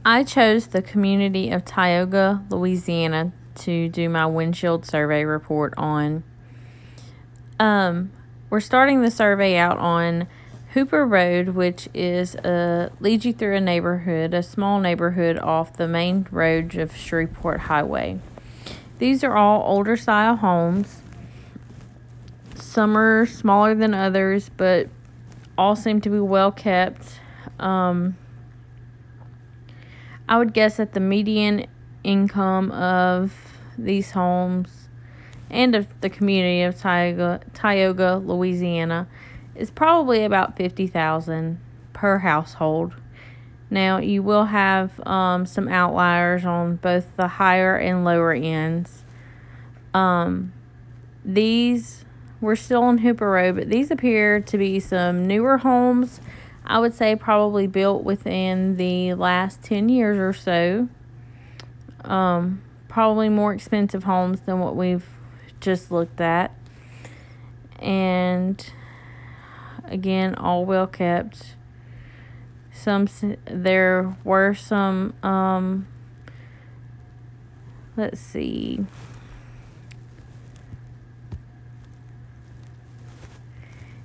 I chose the community of Tioga, Louisiana to do my windshield survey report on. We're starting the survey out on Hooper Road, which is leads you through a small neighborhood off the main road of Shreveport Highway. These are all older style homes. Some are smaller than others, but all seem to be well kept. I would guess that the median income of these homes and of the community of Tioga, Louisiana, is probably about $50,000 per household. Now, you will have some outliers on both the higher and lower ends. These, we're still on Hooper Road, but these appear to be some newer homes. I would say probably built within the last 10 years or so. Probably more expensive homes than what we've just looked at. And again, all well kept. There were some, let's see.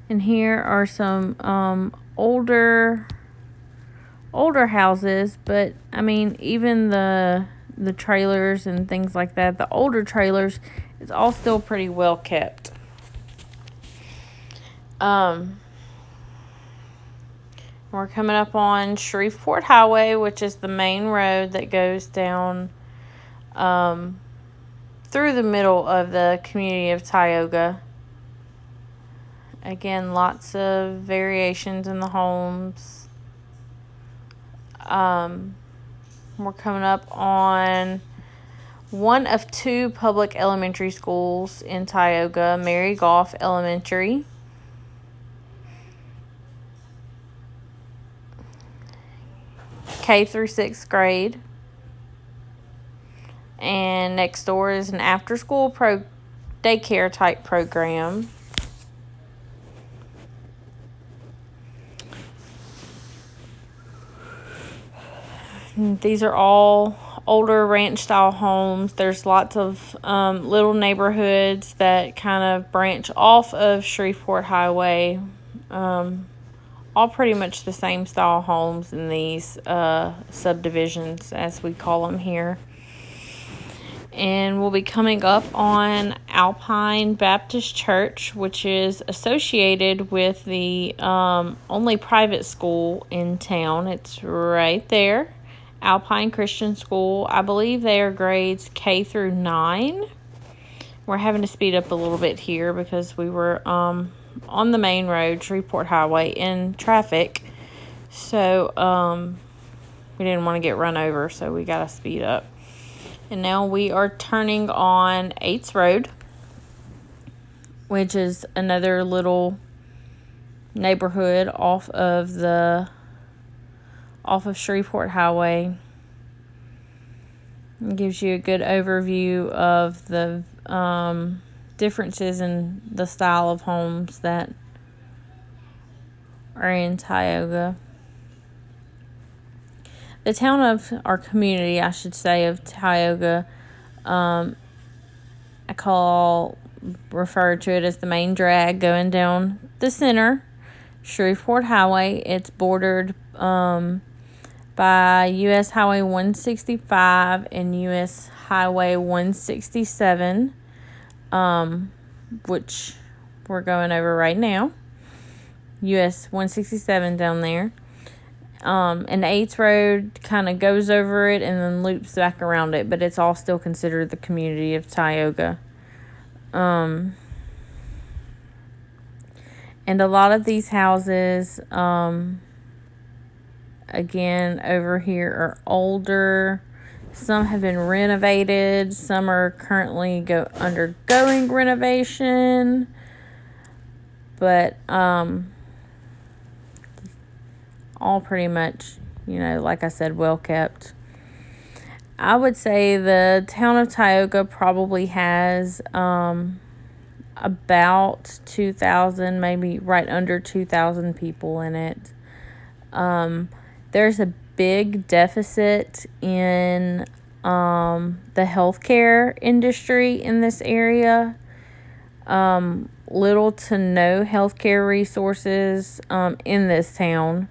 And here are some older houses, but I mean, even the trailers and things like that, the older trailers, it's all still pretty well kept. We're coming up on Shreveport Highway, which is the main road that goes down through the middle of the community of Tioga. Again, lots of variations in the homes. We're coming up on one of two public elementary schools in Tioga, Mary Goff Elementary. K through 6th grade. And next door is an after-school daycare type program. These are all older ranch-style homes. There's lots of little neighborhoods that kind of branch off of Shreveport Highway. All pretty much the same style homes in these subdivisions, as we call them here. And we'll be coming up on Alpine Baptist Church, which is associated with the only private school in town. It's right there. Alpine Christian School. I believe they are grades K through 9. We're having to speed up a little bit here because we were on the main road, Shreveport Highway, in traffic. So we didn't want to get run over, so we got to speed up. And now we are turning on 8th Road, which is another little neighborhood off of Shreveport Highway. It gives you a good overview of the differences in the style of homes that are in Tioga. The town of our community, I should say, of Tioga, I refer to it as the main drag going down the center, Shreveport Highway. It's bordered by U.S. Highway 165 and U.S. Highway 167, which we're going over right now. U.S. 167 down there. And 8th Road kind of goes over it and then loops back around it, but it's all still considered the community of Tioga. And a lot of these houses, again, over here are older. Some have been renovated. Some are currently undergoing renovation. But all pretty much, like I said, well kept. I would say the town of Tioga probably has about 2,000, maybe right under 2,000 people in it. There's a big deficit in the healthcare industry in this area. Little to no healthcare resources in this town.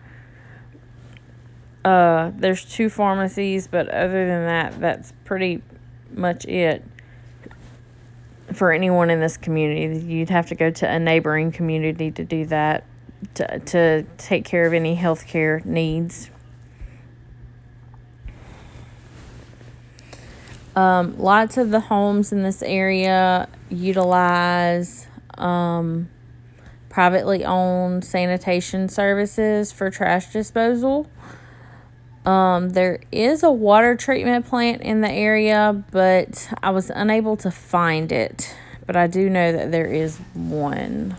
There's 2 pharmacies, but other than that, that's pretty much it for anyone in this community. You'd have to go to a neighboring community to do that, to take care of any healthcare needs. Lots of the homes in this area utilize privately owned sanitation services for trash disposal. There is a water treatment plant in the area, but I was unable to find it. But I do know that there is one.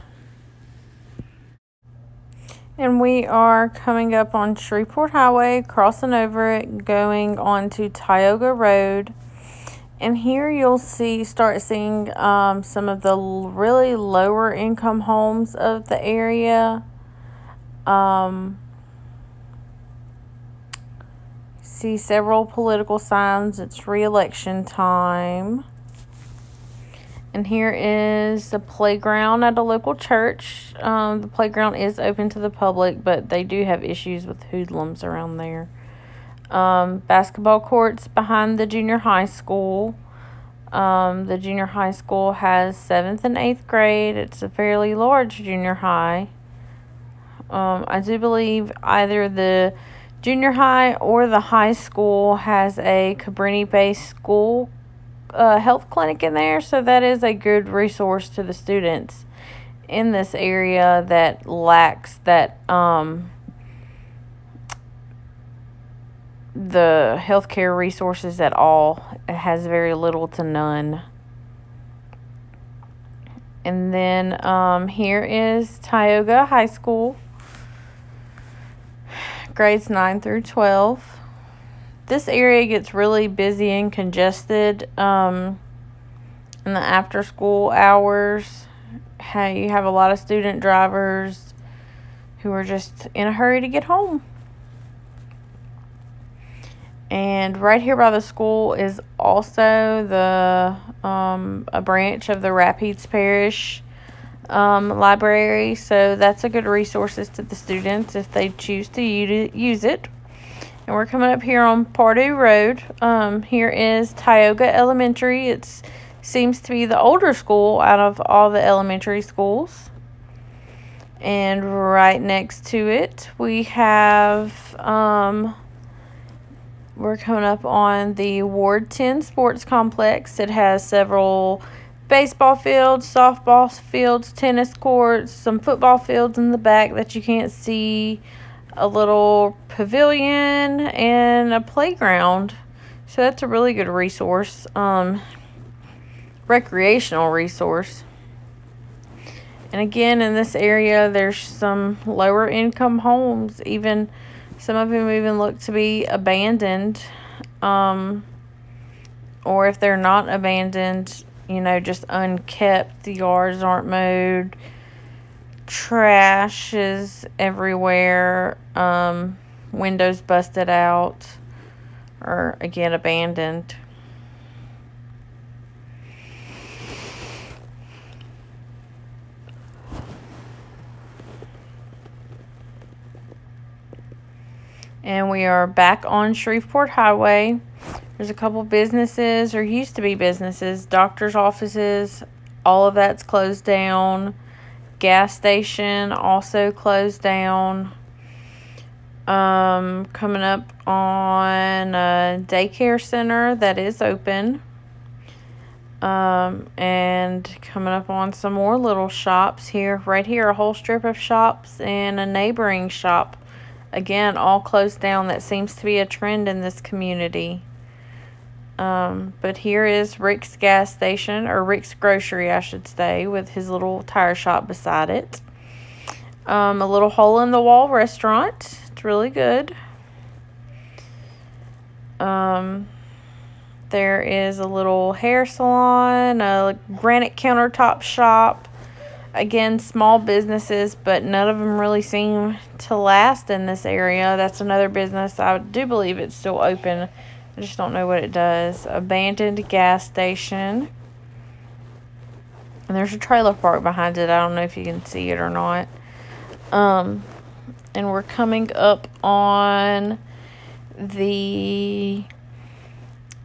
And we are coming up on Shreveport Highway, crossing over it, going on to Tioga Road. And here you'll start seeing some of the really lower income homes of the area. See several political signs. It's re-election time. And here is the playground at a local church. The playground is open to the public, but they do have issues with hoodlums around there. Basketball courts behind the junior high school. The junior high school has 7th and 8th grade. It's a fairly large junior high. I do believe either the junior high or the high school has a Cabrini-based school health clinic in there, so that is a good resource to the students in this area that lacks that the healthcare resources at all. It has very little to none. And then here is Tioga High School, grades 9 through 12. This area gets really busy and congested in the after school hours. You have a lot of student drivers who are just in a hurry to get home. And right here by the school is also a branch of the Rapides Parish library. So that's a good resource to the students if they choose to use it. And we're coming up here on Pardue Road. Here is Tioga Elementary. It seems to be the older school out of all the elementary schools. And right next to it, we have, we're coming up on the Ward 10 Sports Complex. It has several baseball fields, softball fields, tennis courts, some football fields in the back that you can't see, a little pavilion, and a playground. So that's a really good resource, recreational resource. And again, in this area, there's some lower income homes. Even some of them even look to be abandoned, or if they're not abandoned, just unkept. The yards aren't mowed. Trash is everywhere. Windows busted out, or again abandoned. And we are back on Shreveport Highway. There's a couple businesses, or used to be businesses, doctor's offices, all of that's closed down. Gas station also closed down. Coming up on a daycare center that is open. And coming up on some more little shops here. Right here, a whole strip of shops and a neighboring shop. Again, all closed down. That seems to be a trend in this community. But here is Rick's gas station, or Rick's grocery, I should say, with his little tire shop beside it. A little hole-in-the-wall restaurant. It's really good. There is a little hair salon, a granite countertop shop, again, small businesses, but none of them really seem to last in this area. That's another business. I do believe it's still open. I just don't know what it does. Abandoned gas station. And there's a trailer park behind it. I don't know if you can see it or not. And we're coming up on the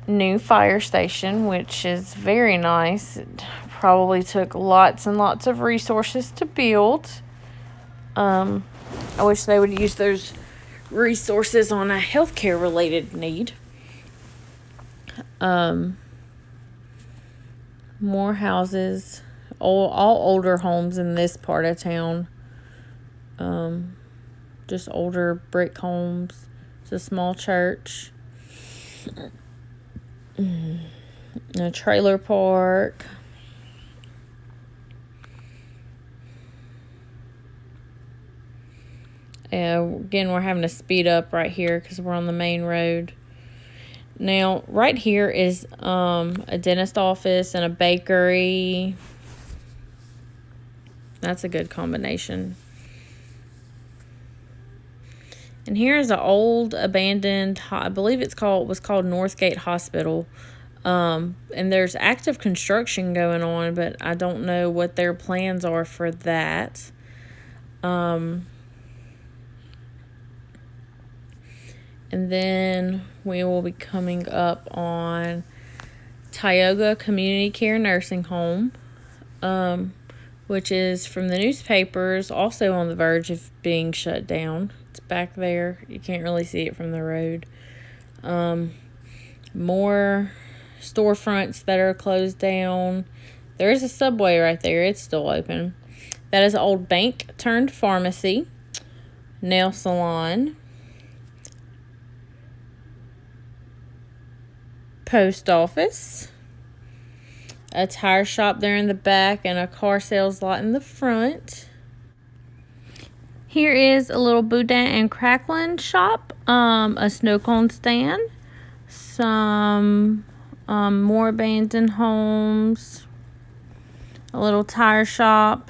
new fire station, which is very nice. It probably took lots and lots of resources to build. I wish they would use those resources on a healthcare related need. More houses, all older homes in this part of town. Just older brick homes. It's a small church. A trailer park. Again, we're having to speed up right here because we're on the main road. Now, right here is a dentist office and a bakery. That's a good combination. And here's an old abandoned, I believe was called Northgate Hospital. And there's active construction going on, but I don't know what their plans are for that. And then we will be coming up on Tioga Community Care Nursing Home, which is from the newspapers, also on the verge of being shut down. It's back there. You can't really see it from the road. More storefronts that are closed down. There is a Subway right there. It's still open. That is an old bank turned pharmacy, nail salon, post office, a tire shop there in the back, and a car sales lot in the front. Here is a little Boudin and Cracklin shop, a snow cone stand, some more abandoned homes, a little tire shop.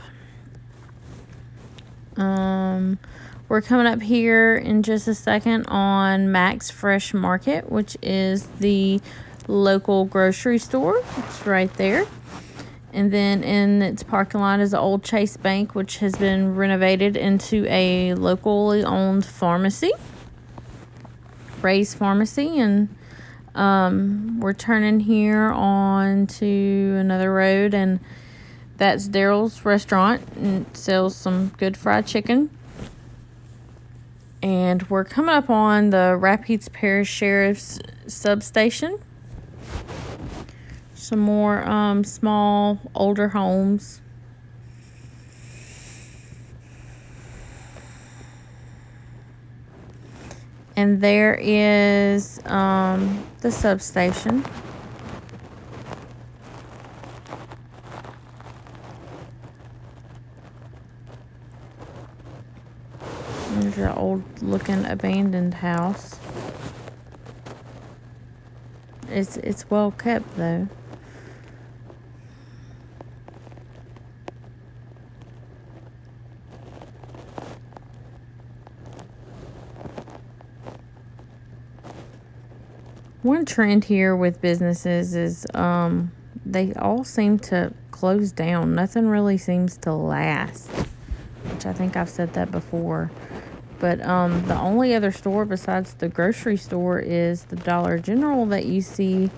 We're coming up here in just a second on Max Fresh Market, which is the local grocery store. It's right there. And then in its parking lot is the old Chase Bank, which has been renovated into a locally owned pharmacy, Ray's Pharmacy. And we're turning here on to another road, and that's Daryl's Restaurant, and it sells some good fried chicken. And we're coming up on the Rapides Parish Sheriff's substation. Some more small, older homes. And there is the substation. There's an old-looking abandoned house. It's well kept though. One trend here with businesses is they all seem to close down. Nothing really seems to last, which I think I've said that before. But the only other store besides the grocery store is the Dollar General that you see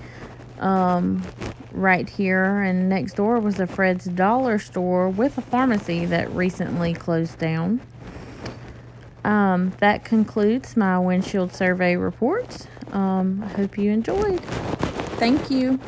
right here. And next door was the Fred's Dollar Store with a pharmacy that recently closed down. That concludes my windshield survey report. I hope you enjoyed. Thank you.